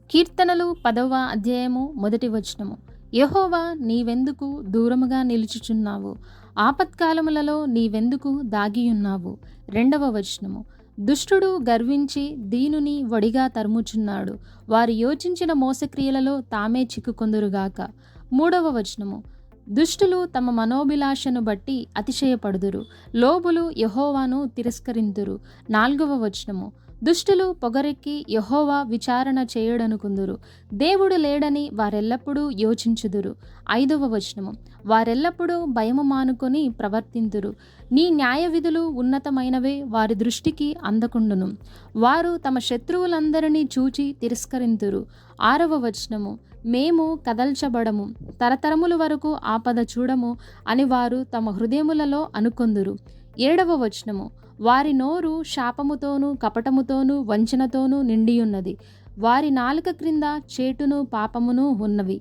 కీర్తనలు 10వ అధ్యాయము 1 వచనము. యెహోవా, నీవెందుకు దూరముగా నిలుచుచున్నావు? ఆపత్కాలములలో నీవెందుకు దాగియున్నావు? 2వ వచనము. దుష్టుడు గర్వించి దీనుని వడిగా తరుముచున్నాడు. వారు యోచించిన మోసక్రియలలో తామే చిక్కుకొందురుగాక. 3వ వచనము. దుష్టులు తమ మనోభిలాషను బట్టి అతిశయపడుదురు. లోబులు యెహోవాను తిరస్కరింతురు. 4వ వచనము. దుష్టులు పొగరెక్కి యెహోవా విచారణ చేయుడనుకుందురు. దేవుడు లేడని వారెల్లప్పుడూ యోచించుదురు. 5వ వచనము. వారెల్లప్పుడూ భయము మానుకొని ప్రవర్తింతురు. నీ న్యాయ విధులు ఉన్నతమైనవే, వారి దృష్టికి అందకుండును. వారు తమ శత్రువులందరినీ చూచి తిరస్కరింతురు. 6వ వచనము. మేము కదల్చబడము, తరతరముల వరకు ఆపద చూడము అని వారు తమ హృదయములలో అనుకొందురు. 7వ వచనము. వారి నోరు శాపముతోనూ కపటముతోనూ వంచనతోనూ నిండియున్నది. వారి నాలుక క్రింద చేటును పాపమును ఉన్నవి.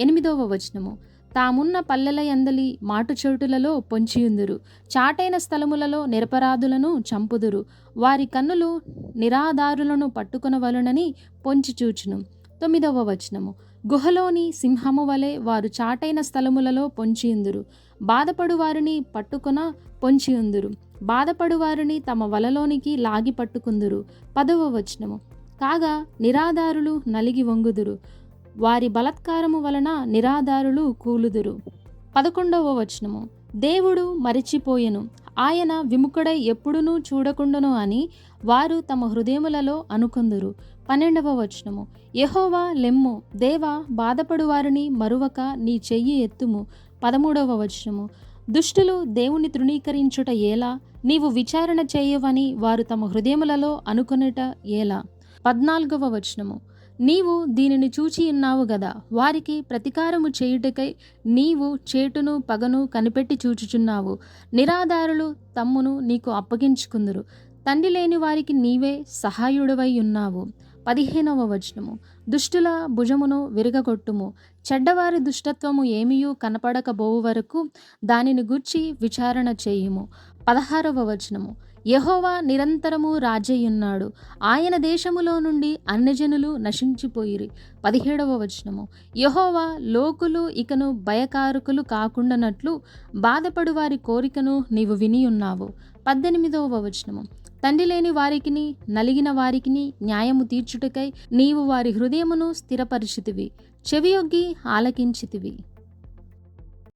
8వ వచనము. తామున్న పల్లెల యందలి మాటుచోటులలో పొంచియుందురు. చాటైన స్థలములలో నిరపరాధులను చంపుదురు. వారి కన్నులు నిరాధారులను పట్టుకొనవలెనని పొంచి చూచును. 9వ వచనము. గుహలోని సింహము వలె వారు చాటైన స్థలములలో పొంచియుందురు. బాధపడు వారిని పట్టుకొన పొంచియుందురు. బాధపడు వారిని తమ వలలోనికి లాగి పట్టుకుందురు. 10వ వచనము. కాగా నిరాధారులు నలిగి వంగుదురు. వారి బలత్కారము వలన నిరాధారులు కూలుదురు. 11వ వచనము. దేవుడు మరిచిపోయెను, ఆయన విముఖుడై ఎప్పుడునూ చూడకుండును అని వారు తమ హృదయములలో అనుకొందురు. 12వ వచనము. యెహోవా లెమ్ము, దేవా, బాధపడు వారిని మరువక నీ చెయ్యి ఎత్తుము. 13వ వచనము. దుష్టులు దేవుని తృణీకరించుట ఏలా? నీవు విచారణ చేయవని వారు తమ హృదయములలో అనుకొనుట ఏలా? 14వ వచనము. నీవు దీనిని చూచి ఉన్నావు గదా, వారికి ప్రతీకారము చేయుటకై నీవు చేటును పగను కనిపెట్టి చూచుచున్నావు. నిరాధారులు తమ్మును నీకు అప్పగించుకుందురు. తండ్రి లేని వారికి నీవే సహాయుడవై ఉన్నావు. 15వ వచనము. దుష్టుల భుజమును విరగగొట్టుము. చెడ్డవారి దుష్టత్వము ఏమియూ కనపడకబోవు వరకు దానిని గూర్చి విచారణ చేయుము. 16వ వచనము. యెహోవా నిరంతరము రాజయ్యున్నాడు. ఆయన దేశములో నుండి అన్యజనులు నశించిపోయిరి. 17వ వచనము. యెహోవా లోకులు ఇకను భయకారకులు కాకుండానట్లు బాధపడు వారి కోరికను నీవు వినియున్నావు. 18వ వచనము. తండ్రి లేని వారికిని నలిగిన వారికిని న్యాయము తీర్చుటకై నీవు వారి హృదయమును స్థిరపరిచితివి, చెవియొగ్గి ఆలకించితివి.